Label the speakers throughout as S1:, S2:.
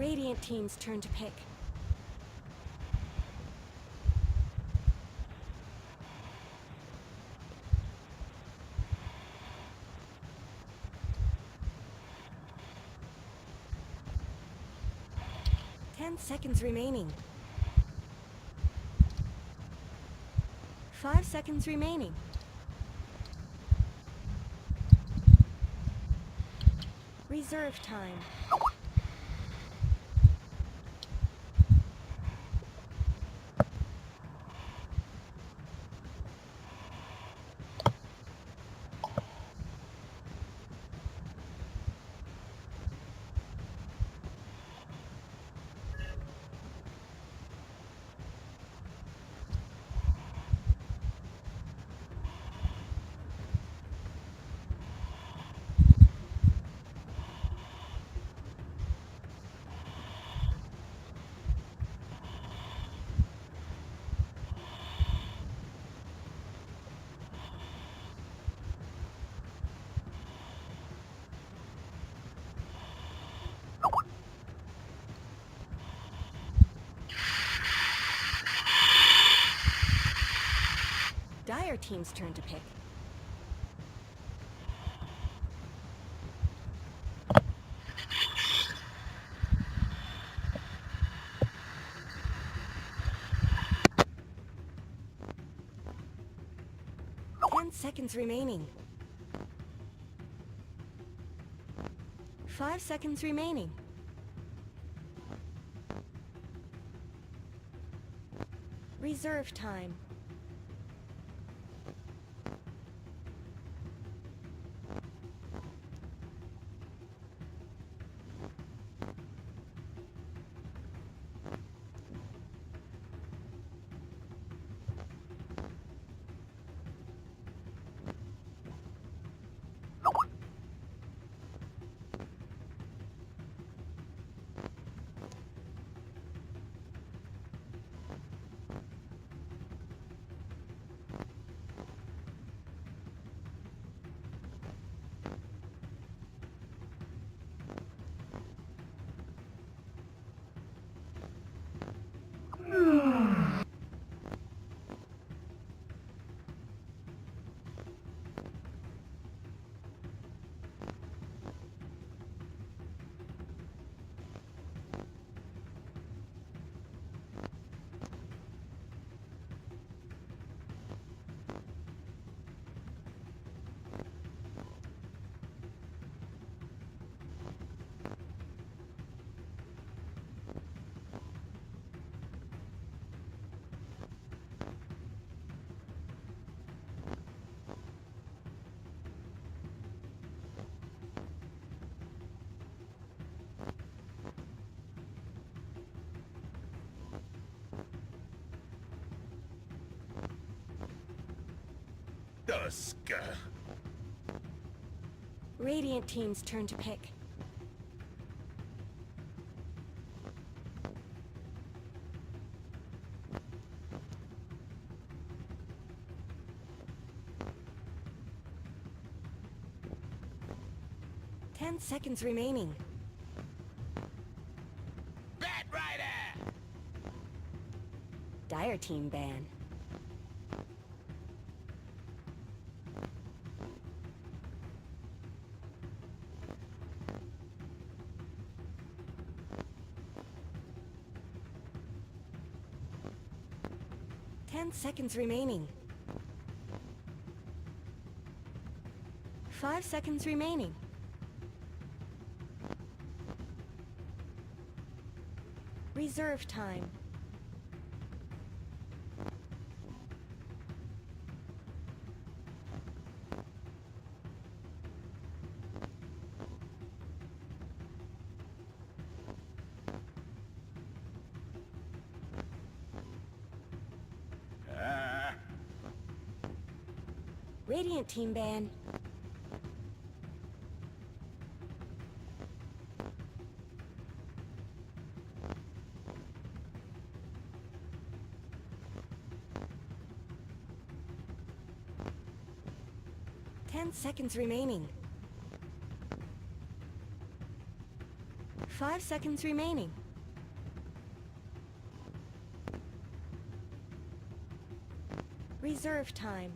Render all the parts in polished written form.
S1: Radiant team's turn to pick. Seconds remaining. 5 seconds remaining. Reserve time. Dire team's turn to pick. Seconds remaining. 5 seconds remaining. Reserve time.
S2: Duska.
S1: Radiant team's turn to pick. Seconds remaining.
S2: Bat Rider!
S1: Dire team ban. Seconds remaining. 5 seconds remaining. Reserve time. Radiant team ban. Seconds remaining. 5 seconds remaining. Reserve time.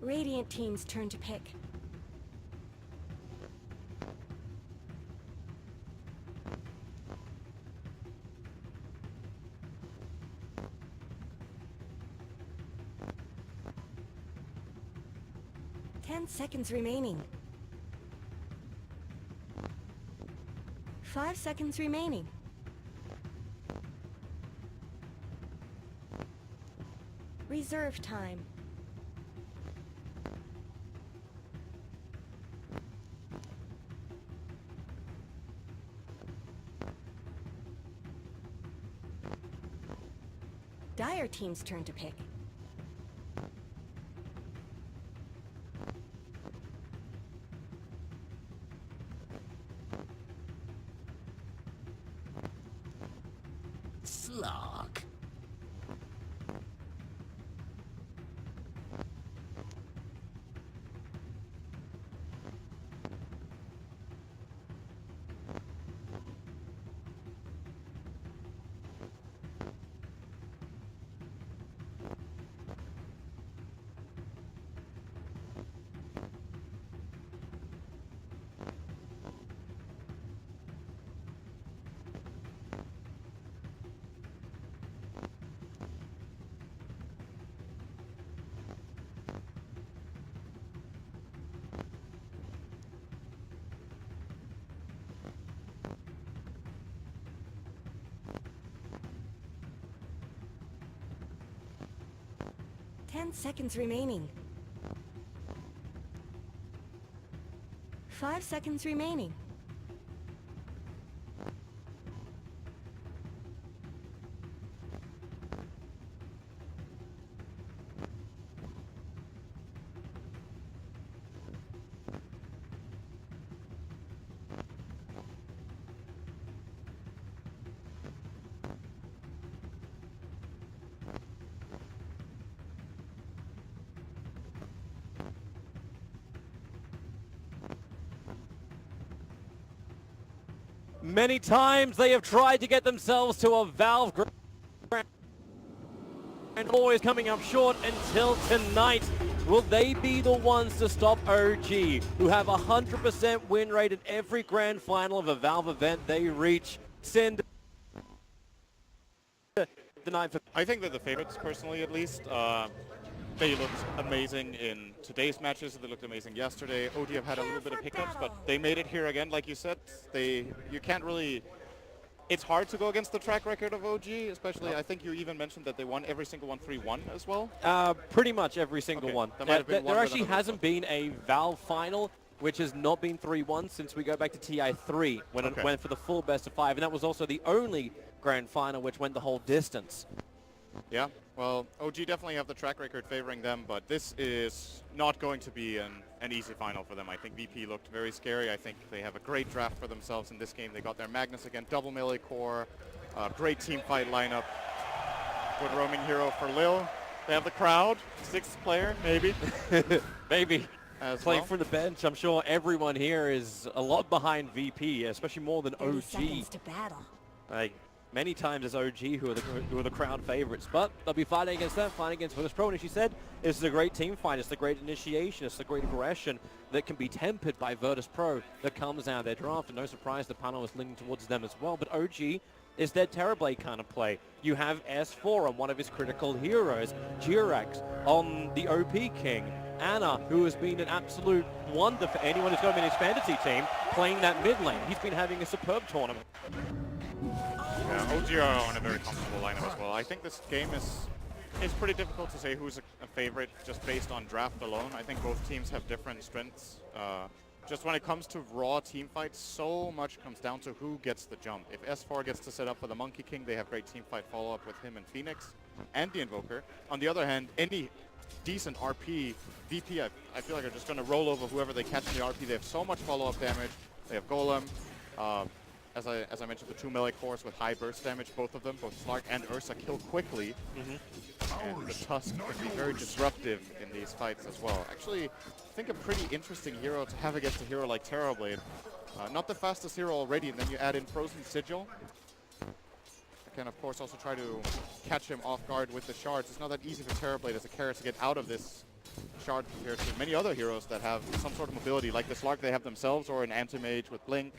S1: Radiant team's turn to pick. Ten seconds remaining. 5 seconds remaining. Reserve time. Dire team's turn to pick.
S2: Slog.
S1: Ten seconds remaining. 5 seconds remaining.
S3: Many times they have tried to get themselves to a Valve Grand, and always coming up short until tonight. Will they be the ones to stop OG, who have a 100% win rate at every grand final of a Valve event they reach? Send the night for...
S4: I think they're the favorites, personally, at least. They looked amazing in today's matches. They looked amazing yesterday. OG have had a little bit of hiccups, but they made it here again, like you said. You can't really... It's hard to go against the track record of OG, especially, I think you even mentioned that they won every single one 3-1 as well.
S3: Pretty much every single one. There actually hasn't been a Valve final which has not been 3-1 since we go back to TI3, when it went for the full best of 5, and that was also the only grand final which went the whole distance.
S4: Yeah, well, OG definitely have the track record favoring them, but this is not going to be an easy final for them. I think VP looked very scary. I think they have a great draft for themselves in this game. They got their Magnus again, double melee core, great team fight lineup. Good roaming hero for Lil. They have the crowd, 6th player, maybe.
S3: Maybe. Playing
S4: well
S3: from the bench, I'm sure everyone here is a lot behind VP, especially more than
S1: 30
S3: OG.
S1: seconds to battle.
S3: Like, many times as OG who are the crowd favorites, but they'll be fighting against them, fighting against Virtus Pro, and as you said, it's a great team fight, it's the great initiation, it's the great aggression that can be tempered by Virtus Pro that comes out of their draft, and no surprise the panel is leaning towards them as well, but OG is their Terrorblade kind of play. You have S4 on one of his critical heroes, Jirax on the OP King, Anna, who has been an absolute wonder for anyone who's got him in his fantasy team, playing that mid lane. He's been having a superb tournament.
S4: Yeah, OG are on a very comfortable lineup as well. I think this game is pretty difficult to say who's a favorite just based on draft alone. I think both teams have different strengths. Just when it comes to raw team fights, so much comes down to who gets the jump. If S4 gets to set up for the Monkey King, they have great team fight follow-up with him and Phoenix and the Invoker. On the other hand, any decent RP, VP, I feel like are just going to roll over whoever they catch in the RP. They have so much follow-up damage. They have Golem. As I mentioned, the 2 melee cores with high burst damage, both of them, both Slark and Ursa, kill quickly. And the Tusk can be very disruptive in these fights as well. Actually, I think a pretty interesting hero to have against a hero like Terrorblade. Not the fastest hero already, and then you add in Frozen Sigil. You can, of course, also try to catch him off guard with the shards. It's not that easy for Terrorblade as a character to get out of this shard compared to many other heroes that have some sort of mobility, like the Slark they have themselves, or an Anti-Mage with Blink.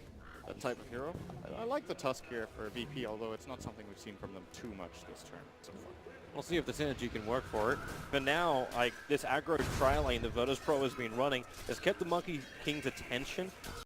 S4: That type of hero. I like the Tusk here for VP, although it's not something we've seen from them too much this turn so far.
S3: We'll see if the synergy can work for it. But now, like, this aggro tri lane that Virtus Pro has been running has kept the Monkey King's attention